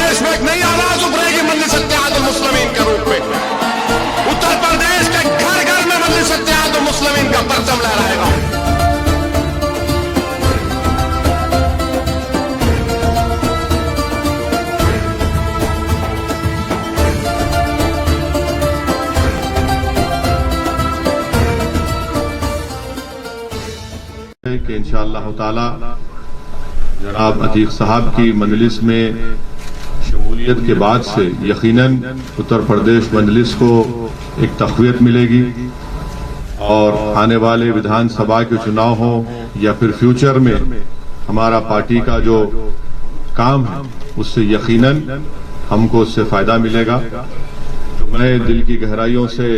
प्रदेश में एक नई आवाज उभरेगी मजलिस इत्तेहादुल मुस्लिमीन के रूप में। उत्तर प्रदेश के घर घर में मजलिस इत्तेहादुल मुस्लिमीन का परचम लहराएगा। कि इंशाअल्लाह ताला जनाब अतीक साहब की मजलिस में शमूलियत के बाद से यकीनन उत्तर प्रदेश मजलिस को एक तक़वियत मिलेगी और आने वाले विधानसभा के चुनाव हो या फिर फ्यूचर में हमारा पार्टी का जो काम है उससे यकीनन हमको उससे फ़ायदा मिलेगा। तो मैं दिल की गहराइयों से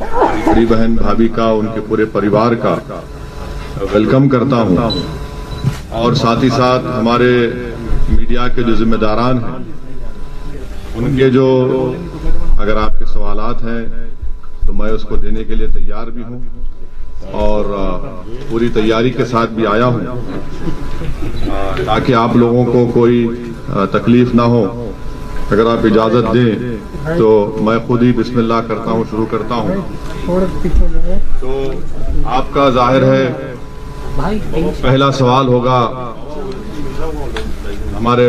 बड़ी बहन भाभी का, उनके पूरे परिवार का वेलकम करता हूं और साथ ही साथ हमारे मीडिया के जो जिम्मेदारान हैं उनके जो अगर आपके सवालात हैं तो मैं उसको देने के लिए तैयार भी हूं और पूरी तैयारी के साथ भी आया हूं ताकि आप लोगों को कोई तकलीफ ना हो। अगर आप इजाजत दें तो मैं खुद ही बिस्मिल्लाह करता हूं, शुरू करता हूं। तो आपका जाहिर है पहला सवाल होगा हमारे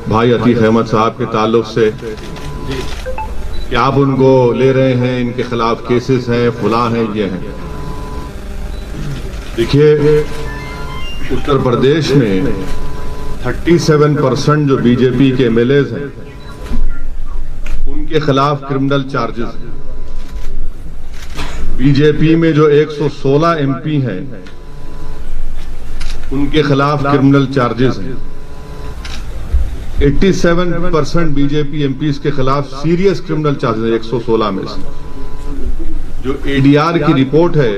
भाई अतीक अहमद साहब के ताल्लुक से कि आप उनको ले रहे हैं, इनके खिलाफ केसेस हैं, फुला हैं, ये हैं। देखिए उत्तर प्रदेश में 37% जो बीजेपी के एमएलएज हैं उनके खिलाफ क्रिमिनल चार्जेस हैं। बीजेपी में जो 116 एमपी हैं उनके खिलाफ क्रिमिनल चार्जेस हैं। 87% बीजेपी एमपीज के खिलाफ सीरियस क्रिमिनल चार्जेस हैं 116 में से। जो एडीआर की रिपोर्ट है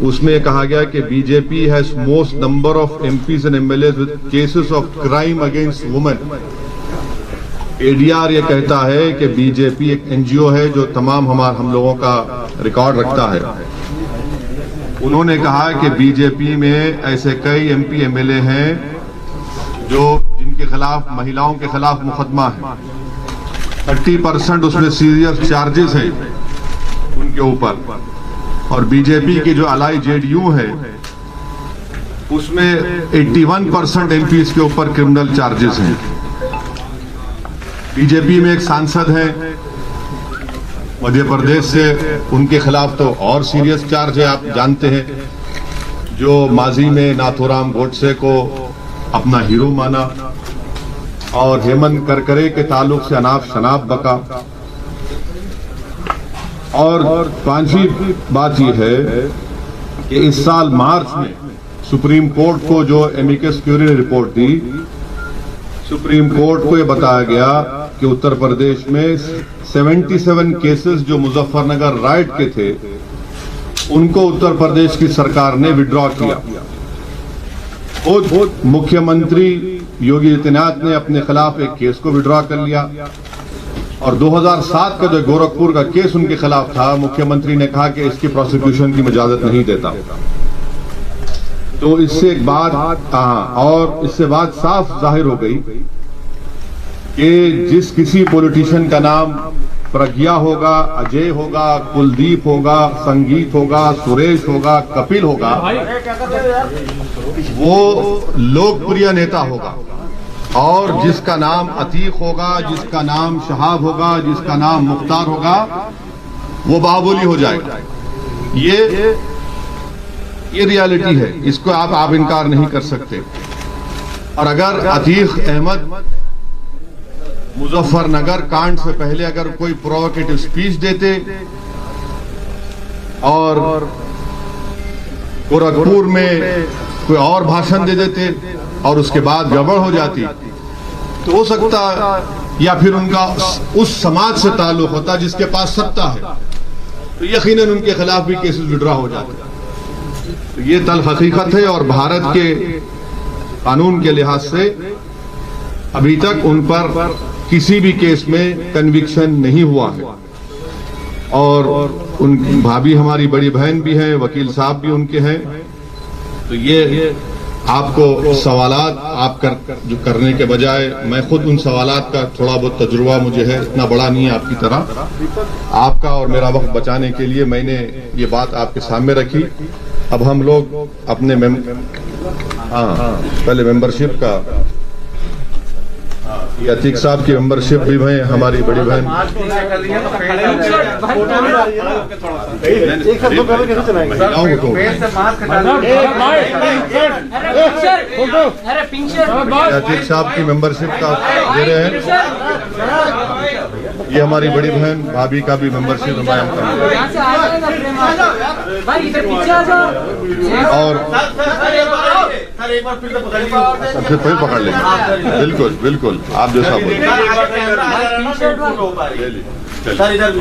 उसमें कहा गया कि BJP has most number of MPs and MLA with cases of crime against women. ADR ये कहता है कि बीजेपी एक एनजीओ है जो तमाम हम लोगों का रिकॉर्ड रखता है। उन्होंने कहा कि बीजेपी में ऐसे कई एमपी एमएलए हैं जो जिनके खिलाफ महिलाओं के खिलाफ मुकदमा है। 30% उसमें सीरियस चार्जेस हैं उनके ऊपर। और बीजेपी की जो अलाई जेडीयू है उसमें 81% एमपीज के ऊपर क्रिमिनल चार्जेस हैं। बीजेपी में एक सांसद है मध्य प्रदेश से, उनके खिलाफ तो और सीरियस चार्ज है। आप जानते हैं जो माजी में नाथूराम गोडसे को अपना हीरो माना और हेमंत करकरे के ताल्लुक से अनाप शनाप बका। और पांचवी बात यह है कि इस साल मार्च में सुप्रीम कोर्ट को जो एमिकस क्यूरी ने रिपोर्ट दी, सुप्रीम कोर्ट को यह बताया गया कि उत्तर प्रदेश में 77 केसेस जो मुजफ्फरनगर राइट के थे उनको उत्तर प्रदेश की सरकार ने विड्रॉ किया। खुद मुख्यमंत्री योगी आदित्यनाथ ने अपने खिलाफ एक केस को विड्रॉ कर लिया और 2007 का जो गोरखपुर का केस उनके खिलाफ था, मुख्यमंत्री ने कहा कि इसकी प्रोसिक्यूशन की इजाजत नहीं देता। तो इससे एक बात और इससे बात साफ जाहिर हो गई कि जिस किसी पॉलिटिशियन का नाम प्रज्ञा होगा, अजय होगा, कुलदीप होगा, संगीत होगा, सुरेश होगा, कपिल होगा, वो लोकप्रिय नेता होगा। और जिसका नाम अतीक होगा, जिसका नाम शहाब होगा, जिसका नाम मुख्तार होगा, वो बाहुबली हो जाएगा। ये रियलिटी है, इसको आप इनकार नहीं कर सकते। और अगर अतीक अहमद मुजफ्फरनगर कांड से पहले अगर कोई प्रोवोकेटिव स्पीच देते और गोरखपुर में कोई और भाषण दे देते और उसके बाद गड़बड़ हो जाती तो हो सकता या फिर उनका उस समाज से ताल्लुक होता जिसके पास सत्ता है, तो यकीनन उनके खिलाफ भी केसेस विड्रॉ हो जाते। तो ये तल्ख हकीकत है और भारत के कानून के लिहाज से अभी तक उन पर किसी भी केस में कन्विक्शन नहीं हुआ है। और उन भाभी हमारी बड़ी बहन भी है, वकील साहब भी उनके हैं। तो ये आपको सवालात आप जो करने के बजाय मैं खुद उन सवालात का थोड़ा बहुत तजुर्बा मुझे है, इतना बड़ा नहीं है आपकी तरह। आपका और मेरा वक्त बचाने के लिए मैंने ये बात आपके सामने रखी। अब हम लोग अपने पहले मेंबरशिप का, ये अतीक साहब की मेंबरशिप भी है, हमारी बड़ी बहन। अतीक साहब की मेंबरशिप का दे रहे हैं। ये हमारी बड़ी बहन भाभी का भी मेंबरशिप हमारे और सबसे पहले पकड़ लेंगे। बिल्कुल बिल्कुल, आप जैसा बोलिए।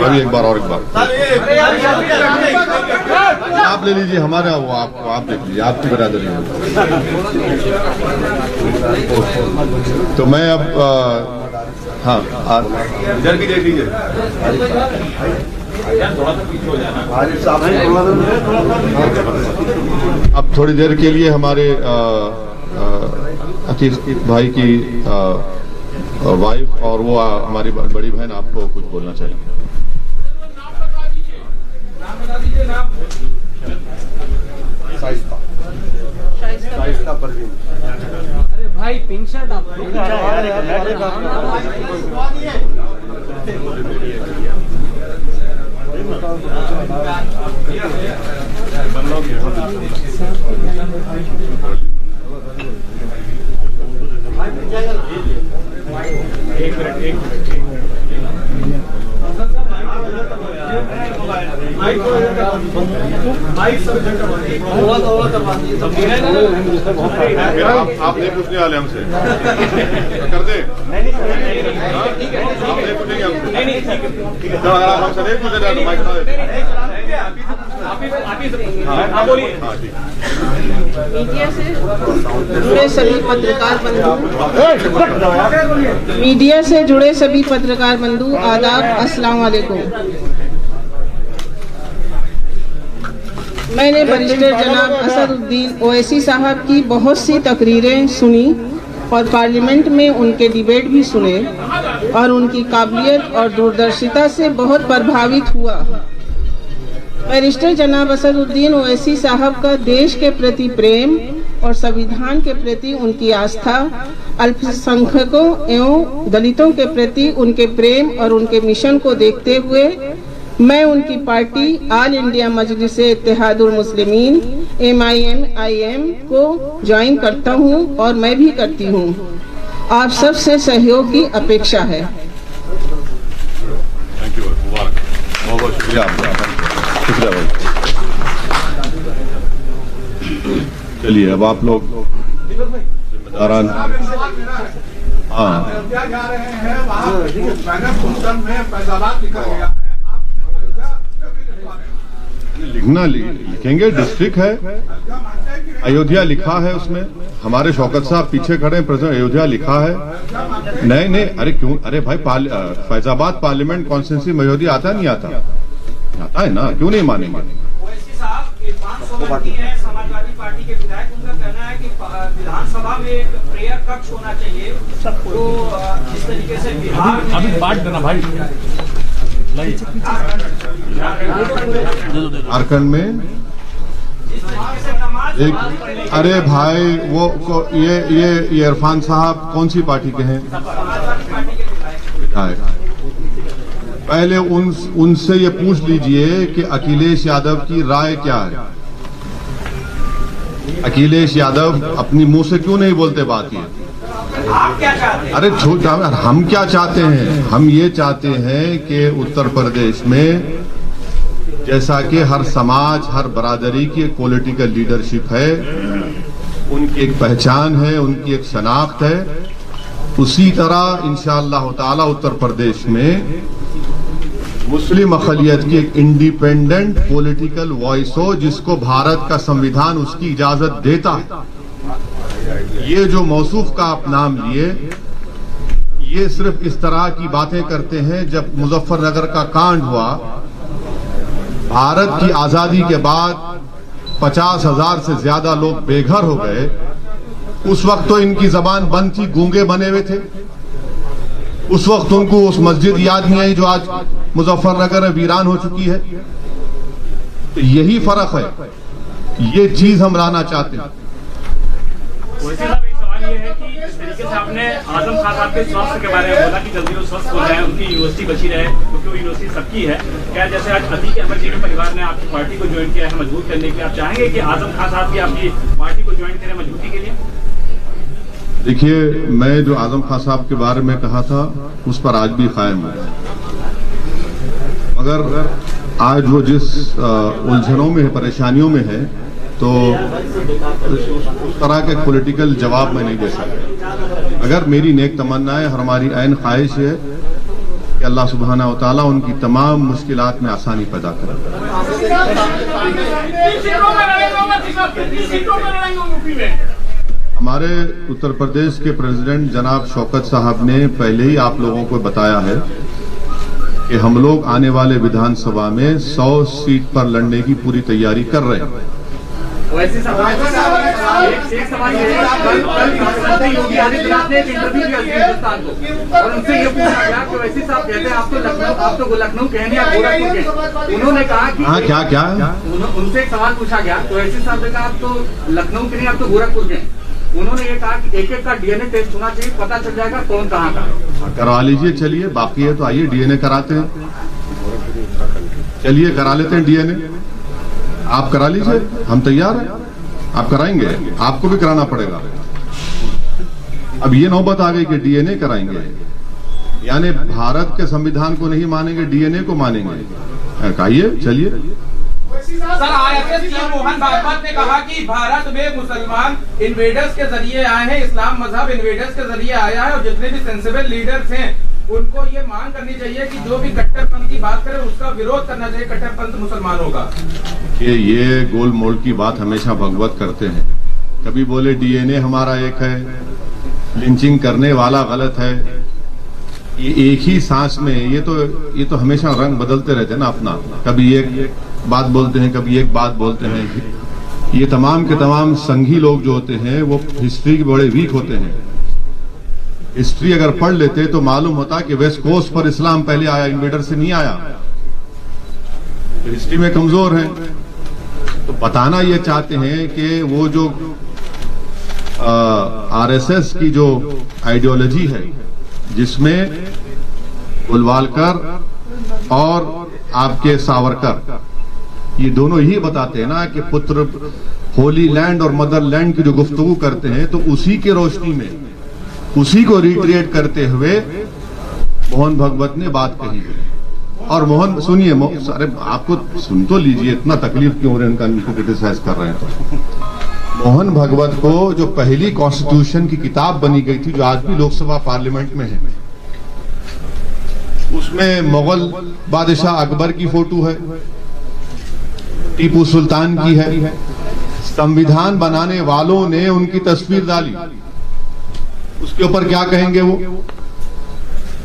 अभी एक बार आप ले लीजिए, हमारा वो आपको, आप देख लीजिए, आपकी बरादरी है। तो मैं अब हाँ इधर भी देख लीजिए। अब थोड़ी देर के लिए हमारे अतीक भाई की वाइफ और वो हमारी बड़ी बहन आपको कुछ बोलना चाहिए। शाइस्ता परवीन। अरे भाई पिंक शर्ट आप आप नहीं पूछने वाले हमसे, कर दे। आप नहीं पूछेंगे हमसे। तो अगर आप हमसे नहीं पूछे तो माइक मीडिया से जुड़े सभी पत्रकार बंधु आदाब, अस्सलाम वालेकुम। मैंने बैरिस्टर जनाब असदुद्दीन ओवैसी साहब की बहुत सी तकरीरें सुनी और पार्लियामेंट में उनके डिबेट भी सुने और उनकी काबिलियत और दूरदर्शिता से बहुत प्रभावित हुआ। बैरिस्टर जनाब असदुद्दीन ओवैसी साहब का देश के प्रति प्रेम और संविधान के प्रति उनकी आस्था, अल्पसंख्यकों एवं दलितों के प्रति उनके प्रेम और उनके मिशन को देखते हुए मैं उनकी पार्टी ऑल इंडिया मजलिस इत्तेहादुल मुस्लिमीन MIM को ज्वाइन करता हूं और मैं भी करती हूं। आप सब से सहयोग की अपेक्षा है। थैंक यू, बहुत शुक्रिया। चलिए अब आप लोग जिम्मेदारान लिखना लिखेंगे। डिस्ट्रिक्ट है, अयोध्या लिखा है उसमें, हमारे शौकत साहब पीछे खड़े हैं, प्रेसिडेंट अयोध्या लिखा है। नहीं, अरे क्यों, अरे भाई फैजाबाद पार्लियामेंट कॉन्स्टिट्यूंसी में अयोध्या आता नहीं आता? आता है ना, क्यों नहीं मानेंगे? समाजवादी पार्टी के विधायक, उनका कहना है कि विधानसभा में एक प्रेयर कक्ष होना चाहिए। तो इस तरीके से बिहार में अभी बांट देना भाई, झारखंड में एक, अरे भाई वो ये इरफान साहब कौन सी पार्टी के हैं? विधायक। पहले उनसे ये पूछ लीजिए कि अखिलेश यादव की राय क्या है। अखिलेश यादव अपनी मुंह से क्यों नहीं बोलते बात ये? आप क्या चाहते हैं? अरे हम क्या चाहते हैं? हम ये चाहते हैं कि उत्तर प्रदेश में जैसा कि हर समाज, हर बरादरी की एक पॉलिटिकल लीडरशिप है, उनकी एक पहचान है, उनकी एक शनाख्त है, उसी तरह इंशाअल्लाह ताला उत्तर प्रदेश में मुस्लिम अक़लियत की एक इंडिपेंडेंट पॉलिटिकल वॉइस हो, जिसको भारत का संविधान उसकी इजाजत देता है। ये जो मौसूफ का आप नाम लिए, ये सिर्फ इस तरह की बातें करते हैं। जब मुजफ्फरनगर का कांड हुआ, भारत की आजादी के बाद 50,000 से ज्यादा लोग बेघर हो गए, उस वक्त तो इनकी जबान बंद थी, गूंगे बने हुए थे। उस वक्त उनको उस मस्जिद याद नहीं आई जो आज मुजफ्फरनगर में वीरान हो चुकी है। तो यही फर्क है, ये चीज हम लाना चाहते हैं। ये है कि जिस तरीके से आपने आजम खान साहब के स्वास्थ्य के बारे में बोला कि जल्दी वो स्वस्थ हो जाए, उनकी यूनिवर्सिटी बची रहे, क्योंकि वो यूनिवर्सिटी सबकी है। क्या जैसे आज अतीक अहमद जी के परिवार ने आपकी पार्टी को ज्वाइन किया है मजबूत करने के लिए, आप चाहेंगे कि आजम खान साहब की आपकी पार्टी को ज्वाइन करें मजबूती के लिए? देखिए, मैं जो आजम खान साहब के बारे में कहा था उस पर आज भी कायम हूं, मगर आज वो जिस उलझनों में है, परेशानियों में है, तो उस तरह के पॉलिटिकल जवाब मैं नहीं दे सकता। अगर मेरी नेक तमन्ना है, हमारी ऐन ख्वाहिश है कि अल्लाह सुब्हाना व तआला उनकी तमाम मुश्किलात में आसानी पैदा करे। हमारे उत्तर प्रदेश के प्रेसिडेंट जनाब शौकत साहब ने पहले ही आप लोगों को बताया है कि हम लोग आने वाले विधानसभा में 100 सीट पर लड़ने की पूरी तैयारी कर रहे हैं। वैसे सवाल एक सवाल ये है, कल योगी आदित्यनाथ ने एक इंटरव्यू दिया हिंदुस्तान को और उनसे ये पूछा गया कि वैसे साहब कहते हैं आप तो लखनऊ के हैं या गोरखपुर के। उन्होंने कहा कि हाँ क्या उनसे एक सवाल पूछा गया तो वैसे साहब ने कहा आप तो लखनऊ के नहीं, आप तो गोरखपुर के। उन्होंने ये कहा कि एक का डीएनए टेस्ट होना चाहिए, पता चल जाएगा कौन कहाँ का है। करवा लीजिए, चलिए, बाकी है तो आइए डीएनए कराते हैं, चलिए करा लेते हैं डीएनए। आप करा लीजिए, हम तैयार हैं, आप कराएंगे, आपको भी कराना पड़ेगा। अब ये नौबत आ गई कि डीएनए कराएंगे, यानी भारत के संविधान को नहीं मानेंगे, डीएनए को मानेंगे। कहिए, चलिए। Sir, IFS chief Mohan Bhagwat ने कहा कि भारत में मुसलमान इन्वेडर्स के जरिए आए हैं, इस्लाम मजहब इन्वेडर्स के जरिए आया है और जितने भी सेंसिबल लीडर्स हैं उनको ये मांग करनी चाहिए कि जो भी कट्टरपंथ की बात करे उसका विरोध करना चाहिए, कट्टरपंथ मुसलमानों का। ये गोल मोल की बात हमेशा भगवत करते हैं। कभी बोले डीएनए हमारा एक है, लिंचिंग करने वाला गलत है। ये एक ही सांस में ये तो हमेशा रंग बदलते रहते हैं ना अपना, कभी एक बात बोलते हैं, कभी एक बात बोलते हैं। ये तमाम के तमाम संघी लोग जो होते हैं वो हिस्ट्री के बड़े वीक होते हैं। हिस्ट्री अगर पढ़ लेते तो मालूम होता कि वेस्ट कोस्ट पर इस्लाम पहले आया, इन्वेडर से नहीं आया। तो हिस्ट्री में कमजोर है। तो बताना ये चाहते हैं कि वो जो आरएसएस की जो आइडियोलॉजी है, जिसमें गोलवालकर और आपके सावरकर ये दोनों ही बताते हैं ना कि पुत्र होली लैंड और मदर लैंड की जो गुफ्तगू करते हैं, तो उसी के रोशनी में उसी को रिक्रिएट करते हुए मोहन भागवत ने बात कही है। और मोहन सुनिए, अरे आपको सुन तो लीजिए, इतना तकलीफ क्यों हो रहा है उनको क्रिटिसाइज कर रहे हैं। तो मोहन भागवत को जो पहली कॉन्स्टिट्यूशन की किताब बनी गई थी, जो आज भी लोकसभा पार्लियामेंट में है, उसमें मुगल बादशाह अकबर की फोटो है, टीपू सुल्तान की है। संविधान बनाने वालों ने उनकी तस्वीर डाली, उसके ऊपर क्या कहेंगे वो?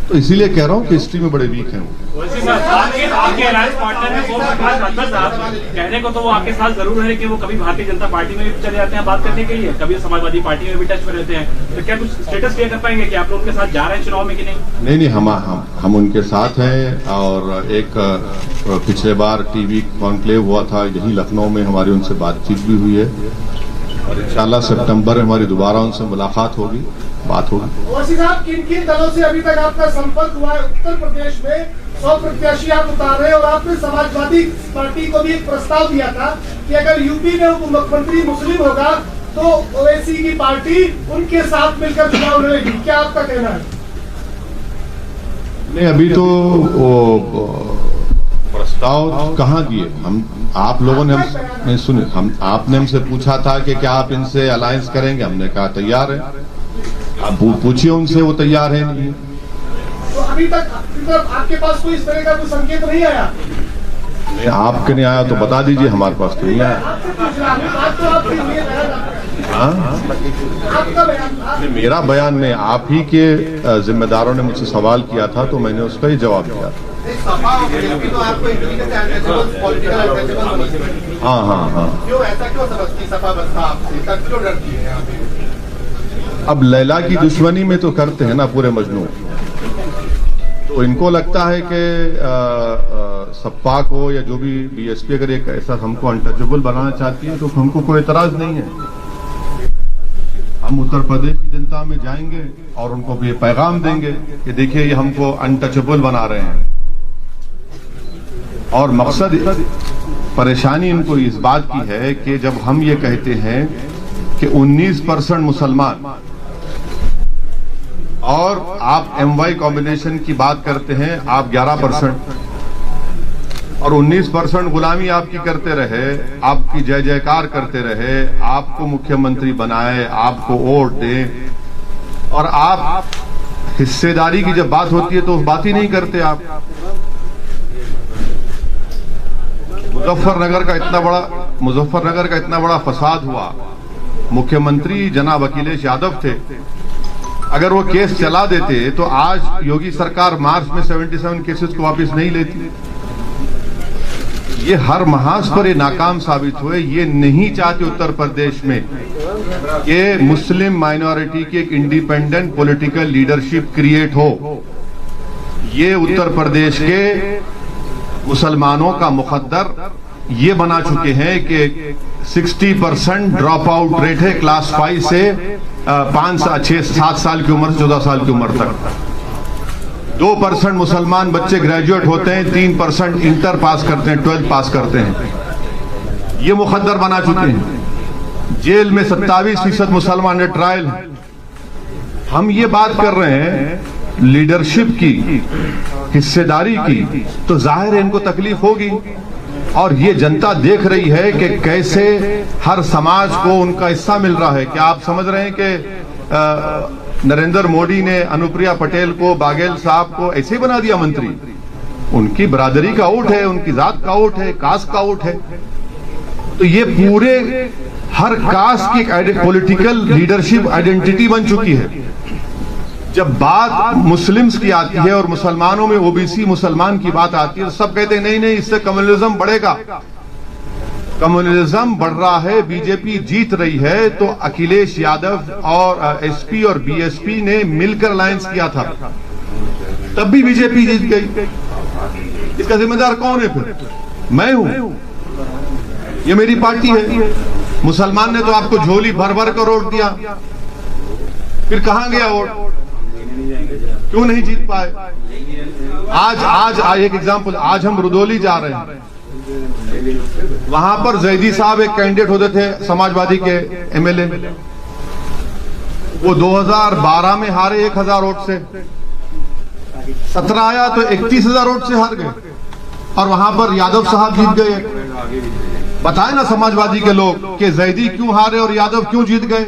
तो इसीलिए कह रहा हूं कि हिस्ट्री में बड़े वीक हैं वो। आपके अलायंस पार्टनर में प्रकाश राठौर साहब कहने को तो वो आपके साथ जरूर है कि वो कभी भारतीय जनता पार्टी में भी चले जाते हैं बात करने के लिए, कभी समाजवादी पार्टी में भी टच में रहते हैं। तो क्या कुछ स्टेटस क्लियर कर पाएंगे कि आप लोग उनके साथ जा रहे हैं चुनाव में कि नहीं? नहीं, हम उनके साथ हैं। और एक पिछले बार टीवी कॉन्क्लेव हुआ था यही लखनऊ में, हमारी उनसे बातचीत भी हुई है और इंशाल्लाह सितंबर में हमारी दोबारा उनसे मुलाकात होगी, बात होगी। ओवैसी साहब, किन किन दलों से अभी तक आपका संपर्क हुआ है? उत्तर प्रदेश में 100 प्रत्याशी आप उतार रहे हैं और आपने समाजवादी पार्टी को भी एक प्रस्ताव दिया था कि अगर यूपी में उप मुख्यमंत्री मुस्लिम होगा तो ओवैसी की पार्टी उनके साथ मिलकर चुनाव लड़ेगी। क्या आपका कहना है? नहीं, अभी तो वो प्रस्ताव कहाँ दिए हम, आप लोगों ने नहीं सुने। आपने हमसे पूछा था कि क्या आप इनसे अलायंस करेंगे, हमने कहा तैयार है। आप पूछिए उनसे, वो तैयार है नहीं। तो अभी तक आपके पास कोई इस तरह का कोई संकेत नहीं आया? नहीं, आपके नहीं आया तो बता दीजिए, हमारे पास तो नहीं आया। मेरा बयान नहीं, आप ही के जिम्मेदारों ने मुझसे सवाल किया था तो मैंने उसका ही जवाब दिया था। हाँ, क्यों ऐसा क्यों समझती सपा बसपा आपसे, क्यों डरती है? अब लैला की दुश्मनी में तो करते हैं ना पूरे मजनू। तो इनको लगता है कि सपा को या जो भी बीएसपी अगर एक ऐसा हमको अनटचेबल बनाना चाहती है तो हमको कोई एतराज नहीं है। हम उत्तर प्रदेश की जनता में जाएंगे और उनको भी ये पैगाम देंगे कि देखिए ये हमको अनटचेबल बना रहे हैं। और मकसद परेशानी इनको इस बात की है कि जब हम ये कहते हैं कि 19% मुसलमान और आप MY कॉम्बिनेशन की बात करते हैं, आप 11% और 19% गुलामी आपकी करते रहे, आपकी जय जयकार करते रहे, आपको मुख्यमंत्री बनाए, आपको वोट दे, और आप हिस्सेदारी की जब बात होती है तो बात ही नहीं करते। आप मुजफ्फरनगर का इतना बड़ा फसाद हुआ, मुख्यमंत्री जनाब अखिलेश यादव थे, अगर वो केस चला देते तो आज योगी सरकार मार्च में 77 केसेस को वापस नहीं लेती। ये हर महाज पर ये नाकाम साबित हुए। ये नहीं चाहते उत्तर प्रदेश में कि मुस्लिम माइनॉरिटी की एक इंडिपेंडेंट पॉलिटिकल लीडरशिप क्रिएट हो। ये उत्तर प्रदेश के मुसलमानों का मुकद्दर ये बना चुके हैं कि 60% ड्रॉप आउट रेट है क्लास 5 से 5-6-7 साल की उम्र से 14 साल की उम्र तक। 2% मुसलमान बच्चे ग्रेजुएट होते हैं, 3% इंटर पास करते हैं, 12th पास करते हैं। ये मुकद्दर बना चुके हैं। जेल में 27% मुसलमान ट्रायल है। हम ये बात कर रहे हैं लीडरशिप की, हिस्सेदारी की, तो जाहिर है इनको तकलीफ होगी। और ये जनता देख रही है कि कैसे हर समाज को उनका हिस्सा मिल रहा है। क्या आप समझ रहे हैं कि नरेंद्र मोदी ने अनुप्रिया पटेल को, बाघेल साहब को ऐसे बना दिया मंत्री? उनकी बरादरी का वोट है, उनकी जात का वोट है, कास्ट का वोट है। तो ये पूरे हर कास्ट की पॉलिटिकल लीडरशिप आइडेंटिटी बन चुकी है। जब बात मुस्लिम्स की आती है और मुसलमानों में ओबीसी मुसलमान की बात आती है तो सब कहते हैं नहीं नहीं, इससे कम्युनलिज्म बढ़ेगा। कम्युनलिज्म बढ़ रहा है, बीजेपी जीत रही है। तो अखिलेश यादव और एसपी और बीएसपी ने मिलकर अलायंस किया था, तब भी बीजेपी जीत गई। इसका जिम्मेदार कौन है फिर? मैं हूं, ये मेरी पार्टी है। मुसलमान ने तो आपको झोली भर भर कर वोट दिया, फिर कहां गया वोट? क्यों नहीं जीत पाए? आज एक एग्जांपल, आज हम रुदौली जा रहे हैं, वहां पर जैदी साहब एक कैंडिडेट होते थे समाजवादी के एमएलए, वो 2012 में हारे 1000 वोट से, 17 आया तो 31,000 वोट से हार गए, और वहां पर यादव साहब जीत गए। बताए ना समाजवादी के लोग कि जैदी क्यों हारे और यादव क्यों जीत गए।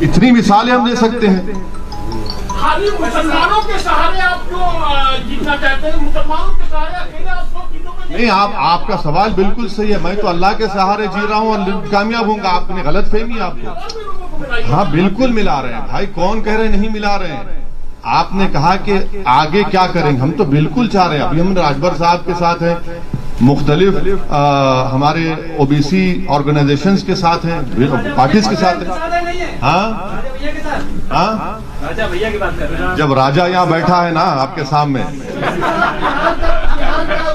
इतनी मिसालें हम दे सकते हैं। खाली मुसलमानों के सहारे आप क्यों जीतना चाहते हैं? मुसलमानों के सहारे अकेले आप 100 सीटों में नहीं, आपका सवाल बिल्कुल सही है। मैं तो अल्लाह के सहारे जी रहा हूं और कामयाब होऊंगा। आपने गलत फहमी आपको। हाँ बिल्कुल मिला रहे हैं भाई, कौन कह रहे नहीं मिला रहे हैं। आपने कहा कि आगे क्या करेंगे, हम तो बिल्कुल चाह रहे हैं। अभी हम राजभर साहब के साथ हैं, मुख्तलिफ हमारे ओबीसी ऑर्गेनाइजेशंस के साथ हैं, पार्टीज के साथ हैं। हाँ हाँ, राजा भैया की बात कर रहे हैं। जब राजा यहाँ बैठा है ना आपके सामने,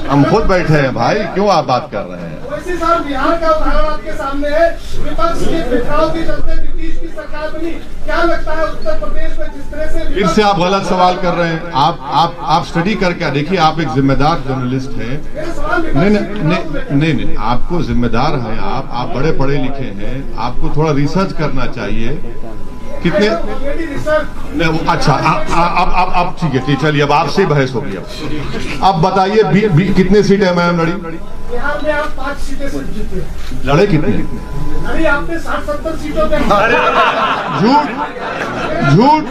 हम खुद बैठे हैं भाई, क्यों आप बात कर रहे हैं? वैसे सर बिहार का उदाहरण आपके सामने है। विपक्ष के बिखराव के चलते नीतीश की सरकार बनी। क्या लगता है उत्तर प्रदेश में जिस तरह से फिर से आप गलत सवाल कर रहे हैं। आप स्टडी करके देखिए, आप एक जिम्मेदार जर्नलिस्ट हैं। नहीं, आपको जिम्मेदार हैं आप बड़े पढ़े लिखे हैं, आपको थोड़ा रिसर्च करना चाहिए। कितने अच्छा, अब ठीक है, चलिए अब आपसे बहस होगी। अब बताइए कितने सीट एमआईएम लड़ी? बिहार में आप 5 सीटें से जीते। लड़े कितने? अरे आपने 60-70 सीटों पे झूठ।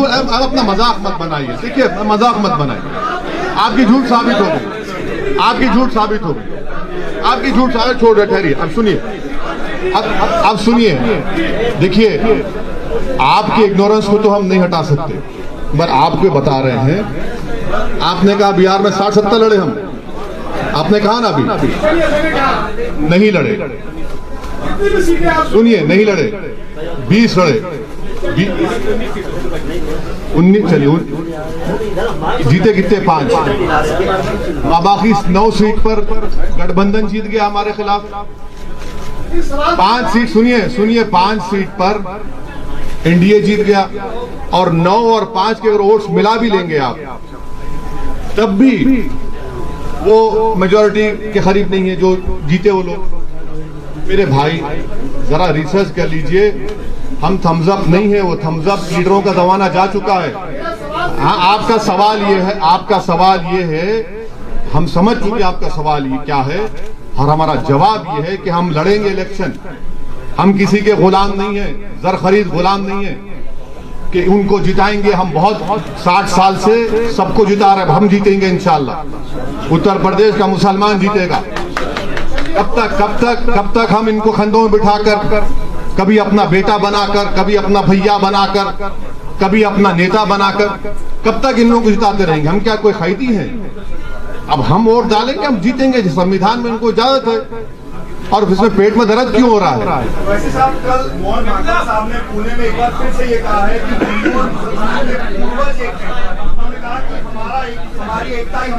अब अपना मजाक मत बनाइए, देखिए मजाक मत बनाइए। आपकी झूठ साबित होगी, आपकी झूठ साबित होगी, आपकी झूठ साबित। छोड़ रहे, ठहरिए, अब सुनिए, अब सुनिए। देखिए, आपकी इग्नोरेंस को तो हम नहीं हटा सकते, पर आपको बता रहे हैं। आपने कहा बिहार में 60-70 लड़े हम, आपने कहा ना अभी नहीं लड़े। जितनी भी सीटें आप सुनिए, नहीं लड़े, 20 लड़े, 19 चलिए, जीते कितने? 5। बाकी 9 सीट पर गठबंधन जीत गया हमारे खिलाफ। 5 सीट, सुनिए 5 सीट पर एनडीए जीत गया, और 9 और 5 के अगर वोट्स मिला भी लेंगे आप, तब भी वो मेजॉरिटी के करीब नहीं है जो जीते वो लोग। मेरे भाई जरा रिसर्च कर लीजिए, हम थम्स अप नहीं है, वो थम्स अप लीडरों का जमाना जा चुका है। हाँ, आपका सवाल ये है, हम समझ चुके आपका सवाल ये क्या है, और हमारा जवाब ये है कि हम लड़ेंगे इलेक्शन। हम किसी के गुलाम नहीं है, जर खरीद गुलाम नहीं है कि उनको जिताएंगे। हम बहुत 60 साल से सबको जिता रहे, हम जीतेंगे इंशाल्लाह। उत्तर प्रदेश का मुसलमान जीतेगा। कब तक हम इनको कंधों में बिठाकर, कभी अपना बेटा बनाकर, कभी अपना भैया बनाकर, कभी अपना नेता बनाकर, कब तक इन लोगों को जिताते रहेंगे? हम क्या कोई खैदी हैं? अब हम वोट डालेंगे, हम जीतेंगे। संविधान में इनको इजाजत है, और इसमें पेट में दर्द क्यों हो रहा है? वैसे साहब, कल मोहन भागवत साहब ने पुणे में एक बार फिर से ये कहा है कि हिंदू और मुसलमानों के पूर्वज एक हैं। उन्होंने कहा कि हमारी एकता ही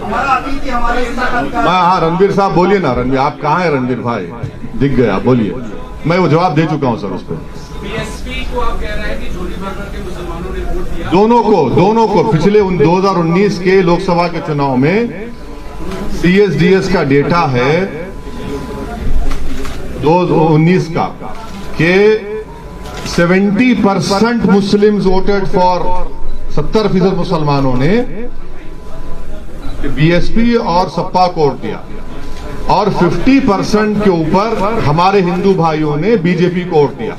हमारा अतीत ही हमारी एकता का अधिकार। हाँ, रणवीर साहब बोलिए ना। रणवीर, आप कहाँ हैं? रणवीर भाई दिख गया, बोलिए। मैं वो जवाब दे चुका हूँ सर उस पर। बीएसपी को आप कह रहे हैं कि झोली भरकर के मुसलमानों ने वोट दिया। दोनों को पिछले 2019 के लोकसभा के चुनाव में CSDS का डेटा है 2019 का कि 70% मुस्लिम्स वोटेड फॉर, 70% मुसलमानों ने बीएसपी और सपा को वोट दिया, और 50% के ऊपर हमारे हिंदू भाइयों ने बीजेपी को वोट दिया।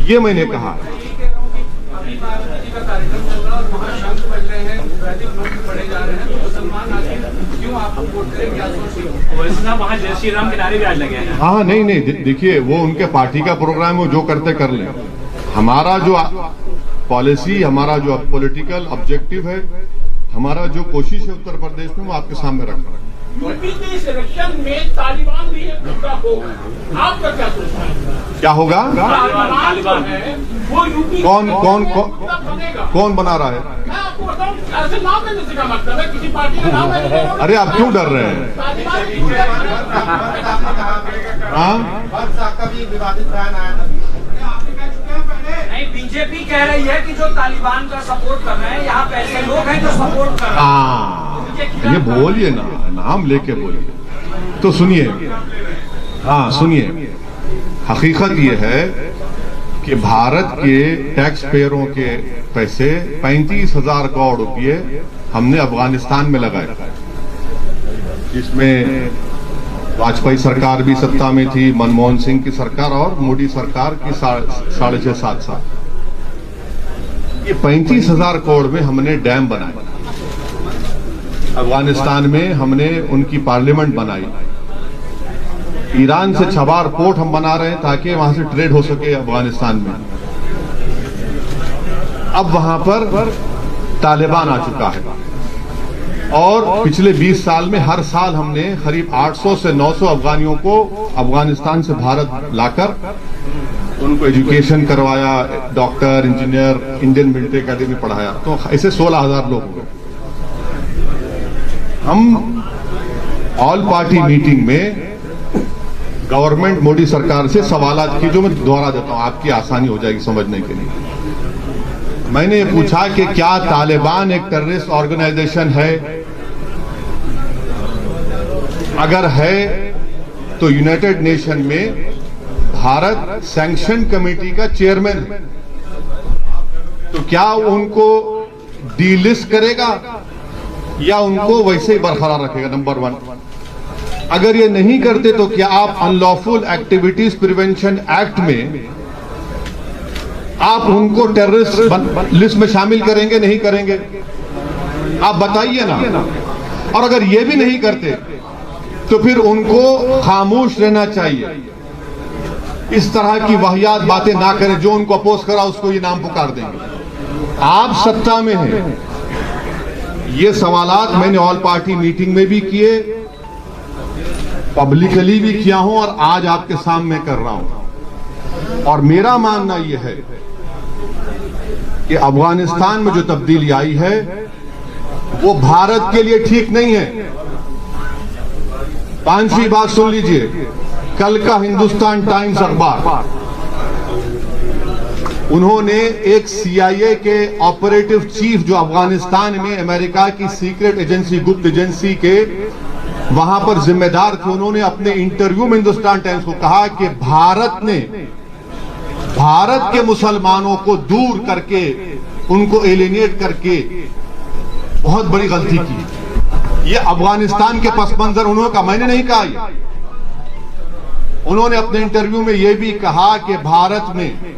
ये मैंने कहा। अभी बारामती जी का कार्यक्रम चल रहा है और वहाँ शंख बज रहे हैं, वैदिक मंत्र पढ़े जा रहे हैं, तो मुसलमान आखिर क्यों आपको वोट करें? क्या सोच रहे हो? वैसे साहब वहाँ जय श्री राम के नारे भी आज लगे हैं। हाँ, नहीं, देखिए, वो उनके पार्टी का प्रोग्राम है, वो जो करते कर लें। हमारा जो पॉलिसी, हमारा जो पॉलिटिकल ऑब्जेक्टिव है, हमारा जो कोशिश है उत्तर प्रदेश में, वो आपके सामने रख रहे हैं। यूपी के इस इलेक्शन में तालिबान भी एक मुद्दा होगा, आपका क्या सोचना है? क्या होगा? तालिबान है वो यूपी कौन बना रहा है? मैं आपको बताऊं, ऐसे नाम लेने से क्या मतलब है? किसी पार्टी का नाम लेने से अरे आप क्यों डर रहे हैं? हाँ, नहीं, बीजेपी कह रही है कि जो तालिबान का सपोर्ट कर रहे हैं, यहाँ पे ऐसे लोग हैं जो सपोर्ट कर रहे हैं। ये बोलिए ना, नाम लेके बोलिए। तो सुनिए, हाँ सुनिए, हकीकत ये है कि भारत के टैक्स पेयरों के पैसे 35,000 करोड़ रुपये हमने अफगानिस्तान में लगाए, जिसमें वाजपेयी सरकार भी सत्ता में थी, मनमोहन सिंह की सरकार और मोदी सरकार की 6.5-7 साल। ये 35,000 करोड़ में हमने डैम बनाए, अफगानिस्तान में हमने उनकी पार्लियामेंट बनाई, ईरान से छबार पोर्ट हम बना रहे हैं ताकि वहां से ट्रेड हो सके अफगानिस्तान में। अब वहां पर तालिबान आ चुका है, और पिछले 20 साल में हर साल हमने करीब 800 से 900 अफगानियों को अफगानिस्तान से भारत लाकर उनको एजुकेशन करवाया, doctor, engineer, Indian military academy पढ़ाया। तो ऐसे 16,000 लोग हुए। हम ऑल पार्टी मीटिंग में गवर्नमेंट मोदी सरकार से सवालात की, जो मैं दोहरा देता हूं, आपकी आसानी हो जाएगी समझने के लिए। मैंने ये पूछा कि क्या तालिबान एक टेररिस्ट ऑर्गेनाइजेशन है? अगर है तो यूनाइटेड नेशन में भारत सैंक्शन कमेटी का चेयरमैन है, तो क्या उनको डीलिस्ट करेगा या उनको वैसे ही बरकरार रखेगा? नंबर 1। अगर ये नहीं करते तो क्या आप अनलॉफुल एक्टिविटीज प्रिवेंशन एक्ट में आप उनको टेररिस्ट लिस्ट में शामिल करेंगे, नहीं करेंगे? आप बताइए ना। और अगर ये भी नहीं करते तो फिर उनको खामोश रहना चाहिए, इस तरह की वाहियात बातें ना करें। जो उनको अपोज करा उसको ये नाम पुकार देंगे। आप सत्ता में हैं। ये सवालात मैंने ऑल पार्टी मीटिंग में भी किए, पब्लिकली भी किया हूं और आज आपके सामने कर रहा हूं। और मेरा मानना यह है कि अफगानिस्तान में जो तब्दीली आई है वो भारत के लिए ठीक नहीं है। पांचवी बात सुन लीजिए, कल का हिंदुस्तान टाइम्स अखबार, उन्होंने एक CIA के ऑपरेटिव चीफ जो अफगानिस्तान में अमेरिका की सीक्रेट एजेंसी, गुप्त एजेंसी के वहां पर जिम्मेदार थे, उन्होंने अपने इंटरव्यू में हिंदुस्तान टाइम्स को कहा कि भारत ने भारत के मुसलमानों को दूर करके, उनको एलिनेट करके बहुत बड़ी गलती की। ये अफगानिस्तान के पस मंजर उन्होंने कहा, मैंने नहीं कहा ये। उन्होंने अपने इंटरव्यू में यह भी कहा कि भारत में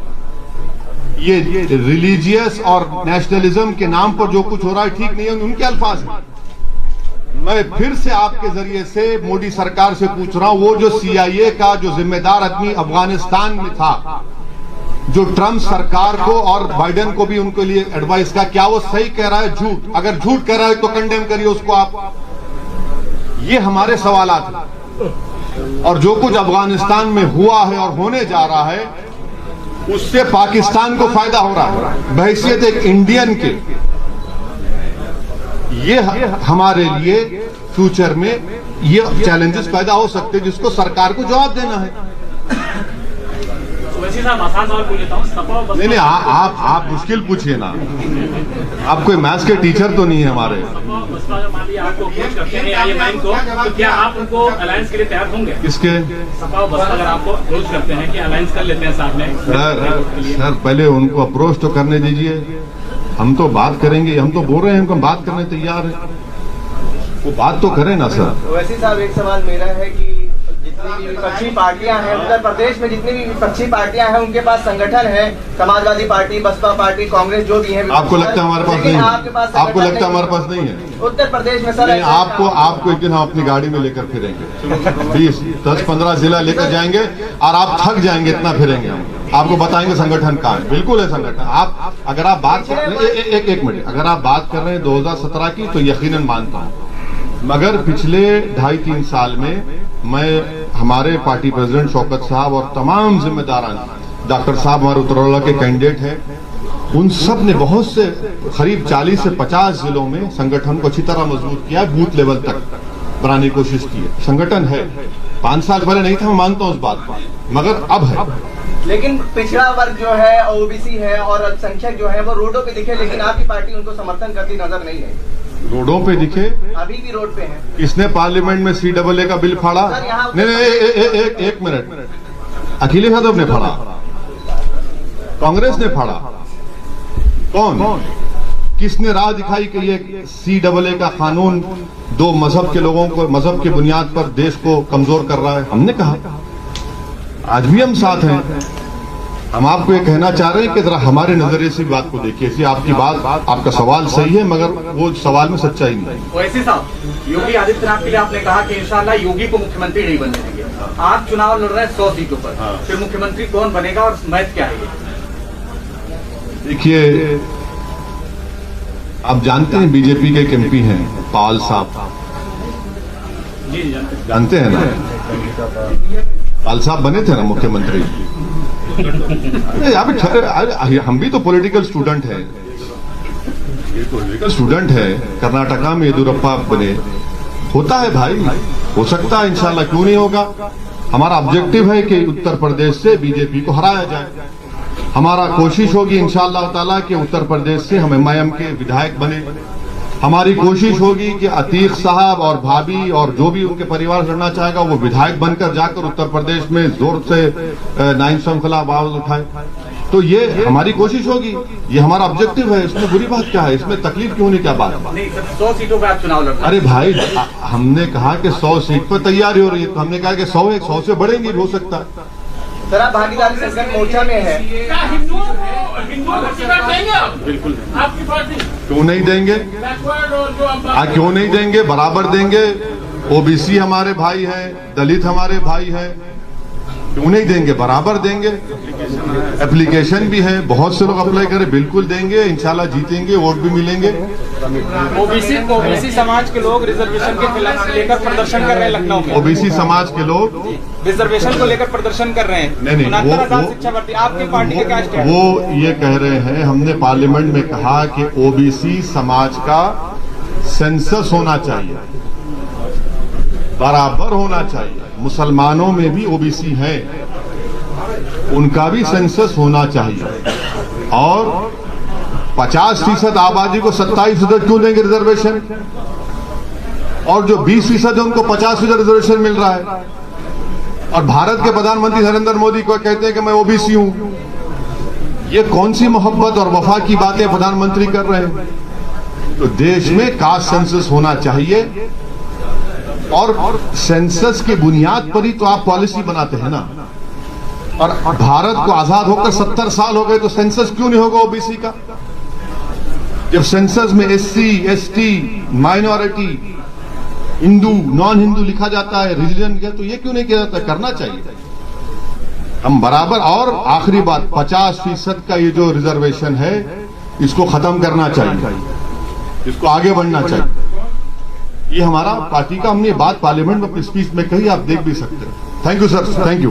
ये रिलीजियस और नेशनलिज्म के नाम पर जो कुछ हो रहा है ठीक नहीं है, उनके अल्फाज हैं। मैं फिर से आपके जरिए से मोदी सरकार से पूछ रहा हूं, वो जो CIA का जो जिम्मेदार आदमी अफगानिस्तान में था, जो ट्रंप सरकार को और बाइडेन को भी उनके लिए एडवाइस का, क्या वो सही कह रहा है झूठ? अगर झूठ कह रहा है तो कंडेम करिए उसको आप। ये हमारे सवालात हैं। और जो कुछ अफगानिस्तान में हुआ है और होने जा रहा है, उससे पाकिस्तान को फायदा हो रहा है बहैसियत एक इंडियन के। ये हमारे लिए फ्यूचर में ये चैलेंजेस पैदा हो सकते हैं जिसको सरकार को जवाब देना है। वैसे साहब आसान सवाल पूछ लेता हूँ। नहीं, आप मुश्किल पूछिए ना, आप कोई मैथ्स के टीचर तो नहीं है हमारे। मान लीजिए आपको अप्रोच करते हैं IMIM को, तो क्या आप उनको अलायंस के लिए तैयार होंगे? किसके? सपा और बसपा अगर आपको अप्रोच करते हैं कि अलायंस कर लेते हैं साथ में। सर पहले उनको अप्रोच तो करने दीजिए, हम तो बात करेंगे। हम तो बोल रहे हैं, हम बात करने तैयार हैं, वो बात तो करें ना सर। वैसे साहब एक सवाल मेरा है कि जितनी भी विपक्षी पार्टियां हैं उत्तर प्रदेश में, जितनी भी विपक्षी पार्टियां हैं उनके पास संगठन है, समाजवादी पार्टी, बसपा पार्टी, कांग्रेस, जो भी है। आपको लगता है हमारे पास नहीं है? आपको लगता है हमारे पास नहीं है? उत्तर प्रदेश में सर आपको एक दिन हम अपनी गाड़ी में लेकर फिरेंगे, 10-15 जिला लेकर जाएंगे और आप थक जाएंगे, इतना फिरेंगे हम। आपको बताएंगे संगठन कहाँ है। बिल्कुल है संगठन। आप अगर आप बात कर रहे हैं, एक मिनट, अगर आप बात कर रहे हैं 2017 की तो यकीनन मानता हूँ, मगर पिछले 2.5-3 साल में मैं हमारे पार्टी प्रेसिडेंट शौकत साहब और तमाम जिम्मेदारान, डॉक्टर साहब हमारे उत्तरवाला के कैंडिडेट हैं, उन सब ने बहुत से करीब 40 से 50 जिलों में संगठन को अच्छी तरह मजबूत किया, बूथ लेवल तक बनाने की कोशिश की है। संगठन है, 5 साल पहले नहीं था, मैं मानता हूँ उस बात को, मगर अब है। लेकिन पिछड़ा वर्ग जो है, OBC है और अल्पसंख्यक जो है वो रोडों पे दिखे, लेकिन आपकी पार्टी उनको समर्थन करती नजर नहीं है। रोडों पे दिखे? अभी भी रोड पे हैं। किसने पार्लियामेंट में CAA का बिल फाड़ा? नहीं, एक मिनट, अखिलेश यादव ने फाड़ा, कांग्रेस ने फाड़ा। कौन? किसने राह दिखाई कि ये CAA का कानून दो मजहब के लोगों को मजहब की बुनियाद पर देश को कमजोर कर रहा है? हमने कहा, आज भी हम साथ हैं। हम आपको ये कहना चाह रहे हैं कि जरा हमारे नजरिए से बात को देखिए। इसी आपकी बात, आपका सवाल सही है, मगर वो सवाल में सच्चाई नहीं है। वैसे साहब योगी आदित्यनाथ के लिए आपने कहा कि इंशाल्लाह योगी को मुख्यमंत्री नहीं बनने देंगे। आप चुनाव लड़ रहे हैं 100 सीटों पर, फिर मुख्यमंत्री कौन बनेगा और मैथ क्या है? देखिए, आप जानते हैं बीजेपी के एक MP हैं पाल साहब, जानते हैं ना? पाल साहब बने थे ना मुख्यमंत्री। हम भी तो पॉलिटिकल स्टूडेंट हैं, ये पॉलिटिकल स्टूडेंट है। कर्नाटका में येदियुरप्पा बने, होता है भाई, हो सकता है, इंशाल्लाह क्यों नहीं होगा। हमारा ऑब्जेक्टिव है कि उत्तर प्रदेश से बीजेपी को हराया जाए। हमारा कोशिश होगी इंशाअल्लाह ताला कि उत्तर प्रदेश से हम MIM के विधायक बने। हमारी कोशिश होगी कि अतीक साहब और भाभी और जो भी उनके परिवार से लड़ना चाहेगा वो विधायक बनकर जाकर उत्तर प्रदेश में जोर से नाइंसाफी के खिलाफ आवाज उठाए। तो ये हमारी कोशिश होगी, ये हमारा ऑब्जेक्टिव है। इसमें बुरी बात क्या है? इसमें तकलीफ क्यों नहीं? क्या बात है? 100 सीटों पर आप चुनाव लड़ रहे हैं। अरे भाई, हमने कहा कि 100 सीट पर तैयारी हो रही है, तो हमने कहा कि 100 से बढ़ेंगी, हो सकता है। सर आप भागीदारी संगठन मोर्चा में है, हिंदुओं को टिकट देंगे आप? बिल्कुल आपकी पार्टी क्यों नहीं देंगे? क्यों नहीं देंगे? बराबर देंगे। OBC हमारे भाई हैं, दलित हमारे भाई हैं, क्यों नहीं देंगे, बराबर देंगे। एप्लीकेशन भी है, बहुत से लोग अप्लाई करें, बिल्कुल देंगे, इंशाल्लाह जीतेंगे, वोट भी मिलेंगे। ओबीसी समाज के लोग रिजर्वेशन के खिलाफ लेकर प्रदर्शन कर रहे हैं लखनऊ में। ओबीसी समाज के लोग रिजर्वेशन को लेकर प्रदर्शन कर रहे हैं। नहीं, 69,000 शिक्षा भर्ती, आपकी पार्टी का क्या स्टैंड? वो ये कह रहे हैं, हमने पार्लियामेंट में कहा कि ओबीसी समाज का सेंसस होना चाहिए, बराबर होना चाहिए। मुसलमानों में भी ओबीसी हैं, उनका भी सेंसस होना चाहिए। और 50% आबादी को 27% क्यों देंगे रिजर्वेशन, और जो 20% है उनको 50% रिजर्वेशन मिल रहा है। और भारत के प्रधानमंत्री नरेंद्र मोदी को कहते हैं कि मैं ओबीसी हूं। ये कौन सी मोहब्बत और वफा की बातें प्रधानमंत्री कर रहे हैं? तो देश में कास्ट सेंसस होना चाहिए, और सेंसस की बुनियाद पर ही तो आप पॉलिसी बनाते हैं ना। और भारत को आजाद होकर 70 साल हो गए, तो सेंसस क्यों नहीं होगा ओबीसी का? जब सेंसस में SC, ST, minority, Hindu, non Hindu लिखा जाता है, रिलीजन क्या, तो ये क्यों नहीं किया जाता? करना चाहिए हम बराबर। और आखिरी बात, 50% का ये जो रिजर्वेशन है, इसको खत्म करना चाहिए, इसको आगे बढ़ना चाहिए। ये हमारा पार्टी का, हमने बात पार्लियामेंट में अपनी स्पीच में कही, आप देख भी सकते हैं। Thank you sir, thank you.